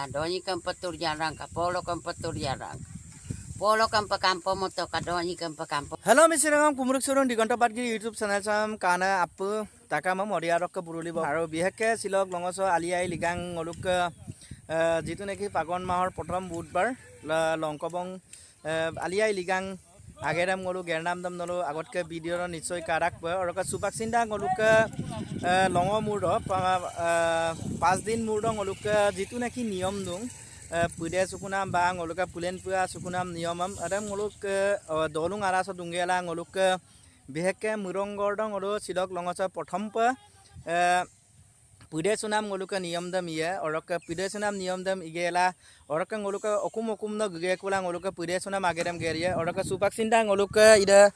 Doni kempatur jarang, polo kempatur jarang. Polo kampa moto kadoni kampa. Hello Mr. Kumruk Surun Digonta Badgi YouTube channel sam kana apu takama moria rok buruli aro biheke silok longoso aliai ligang ngoluk jitu neki pagon mahor prothom budbar longkobong aliai ligang ageram ngolu gernam dam nolu agotke video ro nichoi karak oroka supaksinda ngoluk longo murdo 5 din murdo ngoluk jitu neki niyom dung pude sukunam ba ngoluk pulen pua sukunam niyomam adam ngoluk dolung araso dungela ngoluk biheke murongor dong ngolu silok longoso prothom pa pude sunam ngoluk niyom dam ye oroka pude sunam niyom dam igela oroka ngoluk okum no ge kula ngoluk pude sunam ageram geria oroka supaksinda ngoluk ida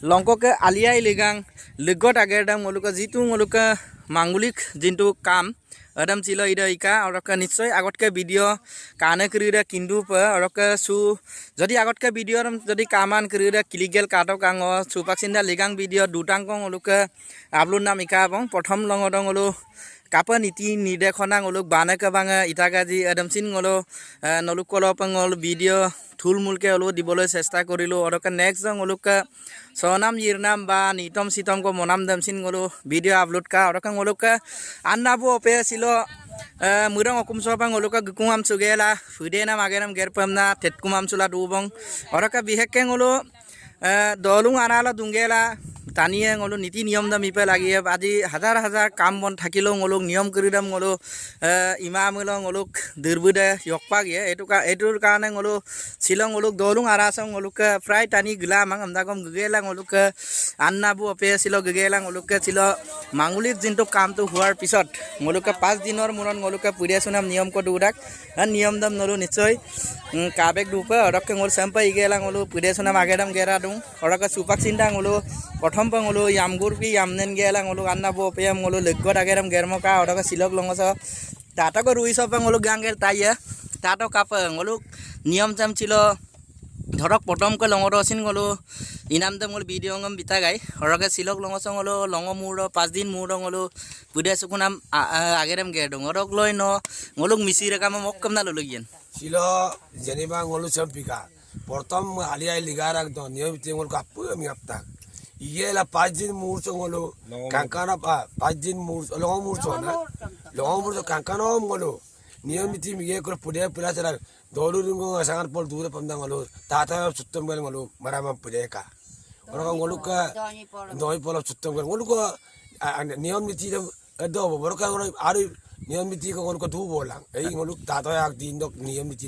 longkok aliai ligang ligot agerdam ngoluk jitu ngoluk mangulik jintu kam adam chilo ida ika oroka nichoi agotke video kane krira kindu pa oroka su jodi agotke video jodi kaman krira kiligel kato kango supaksinda ligang video dutang kong ngoluk upload nam ika bong prothom longodong ngolu kapa niti nidekona ngoluk banaka banga itagaji adamsin ngolo noluk kolo pangol video thulmulke olo dibole chesta korilo oroka next ngoluk sonam yirnam ba nitom sitom ko monam damsin ngolo video upload ka oroka ngoluk annabu ope silo murang okum soba ngoluk gukumam sugela fudena mageram gerpamna tetkumam sula dubong oroka bihekke ngolo dolung anala dungela taniye ngolu niti niyom dam ipe lagi আজি হাজাৰ কাম বন থাকিলো ngoluk নিয়ম কৰি দাম ngolu ইমামুলো ngoluk দিৰবুদে yokpagye এটোৰ কাৰণে ngolu Shillong ngoluk dolung arasang ngoluk প্ৰায় টানি গলা মাং আমদাগম গগেলা ngoluk আন্নাবু অপে শিল গগেলা ngoluk শিল মাঙ্গুলিক জিনটো কামটো হোৱাৰ পিছত ngoluk 5 দিনৰ মুৰন ngoluk পুৰিয়া সুনাম নিয়ম কো দুৰাক নিয়ম দম নলু নিশ্চয় কাবেক দুপে অৰক ngol sampai igela ngolu পুৰিয়া সুনাম আগেদম গেৰা দুং অৰক সুপাক চিন্তা ngolu prothom pangolo yamgur pi yamnen gela ngolu annabo pem ngolu leggot ageram germoka odoka silok longoso tata ko ruiso pangolo gangel taya tato kap ngolu niam jam chilo ধরক প্রথম কে লঙর অসিন গলো ইনাম দম গল video ngam বিতাগাই হরকে সিলক লঙস গলো লঙ মুড় 5 দিন মুড় গলো পুদে সুকুনাম আগেরম গে ডং rock লয় ন ngoluk misi rekam mokkam na lologien silo jeniba ngolu sampika প্রথম আলিয়াই লিগারাক দ নিয়ম তেমল কাপু আমি আপতাক ইয়েলা 5 দিন মুড় ngolu kankana 5 দিন মুড় লঙ মুড় না লঙ মুড় kankana ngolu নিয়মিতি মিগে করে পুদে পুরা চলা দলুরুঙ্গ সাগান পল দূরে পমদা ngolu tata suttom gel ngolu maramam pude ka orang ngolu ka doi pol suttom gel ngolu ko নিয়ম নীতি do borka ngolu ari নিয়ম নীতি ko ngolu ko du bolang ei ngolu tata ak din dok নিয়ম নীতি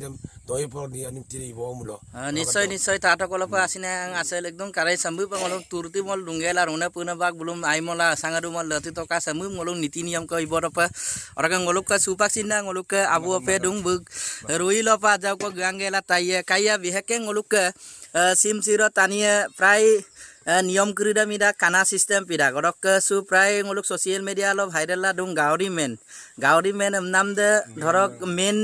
doi pol নিয়ম নীতি ibomulo নিশ্চয় tata kolapa asine asel ekdom karai sambu ngolu turti mol dungela runa puna bag bulum aimola sangadu mol lati to ka sambu ngolu niti niyam ko iboropa orang ngolu ka supak sinda ngolu ka abu pe dung bug rui lopa jaw ko gangela taiya kaya biheke ngolu ka sim siro taniye prai নিয়ম কৰিদা মিদা কানা system পিডা গৰক সু প্ৰায় ngoluk social media ল viral দুং গাউৰি man নাম দে ধৰক man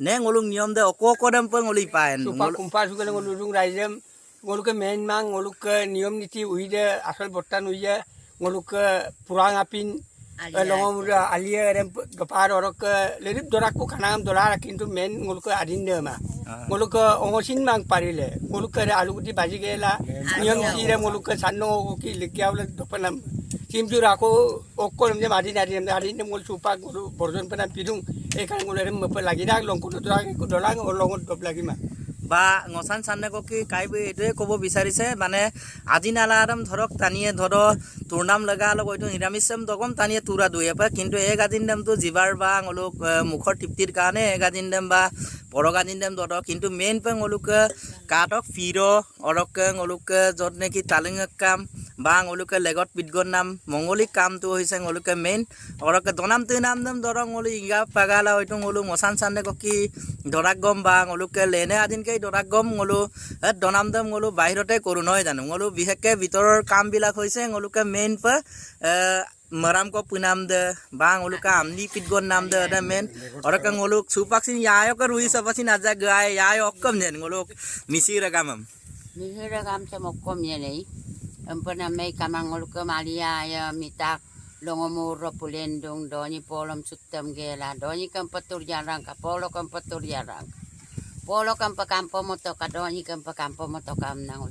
নে ngoluk নিয়ম দে অককদম প ngoli পায় কুম্পা সুগলে ngoluk ৰাইজেম ngoluk মেন মাং ngoluk নিয়ম নীতি উইদে আসল বৰ্তান উইয়া ngoluk পুৰাং আপিন লঙমুৰা আলিয়া ৰেম গপাৰ অৰক লেৰিপ দৰাকো খানাম দৰাৰ কিন্তু মেন ngoluk আদিন দেমা ngoluk অংগসিন মাং পাৰিলে ngoluk আলুগুটি ভাজি গেলা নিয়ম নীতিৰে ngoluk সান্ন কি লিকিয়াবলে দপনাম চিমজু ৰাখো অকলম যে মাদি নাদি ngol সুপাক ngol বৰ্জন পনা পিদুং এই কাৰণ ngol ৰেম মপ লাগি ৰাখ লংকু দৰাং লঙত দপ লাগিমা বা ngsan sanne ko ki kaibe etue kobo bisarise mane আজি নালারাম ধরক তানিয়ে ধর তুরনাম লাগা লগ ওইটো নিরামিসম দগম তানিয়ে তুরা দুয়ে পা কিন্তু এক আদিন দাম তো জিবার বা ngoluk মুখর তৃপ্তির কারণে এক আদিন দাম বা পরগ আদিন দাম দর কিন্তু মেন পে ngoluk কাটক ফিরো অরক ngoluk যত নেকি তালিং কাম বা ngoluk লেগত পিদগন নাম মঙ্গলিক কাম তো হইছে ngoluk মেন অরক দনাম তে নাম দাম দর ngoluk ইগা পাগালা ওইটো ngoluk ngsan sanne ko ki ধরাক গম বা ngoluk লেনে আদিন কে ধরাক গম ngolu দনাম দাম ngolu বাহিৰতে কৰো নহয় জানো ngolu বিহেকে ভিতৰৰ কাম বিলাক হৈছে ngolu মেইন প maram ko punam de bang ngolu ka amni pitgon nam de da men ora ka ngolu supaksin yayo ka rui sapasin aja gai yayo okkom nen ngolu misira gamam se mokkom ne nei empana mai kamang ngolu ka malia ya mitak longomuro pulendong doni polom sutam gela doni kam paturjarang ka polo kam paturjarang polo kam pakampo moto ka doni kam pakampo moto kam nang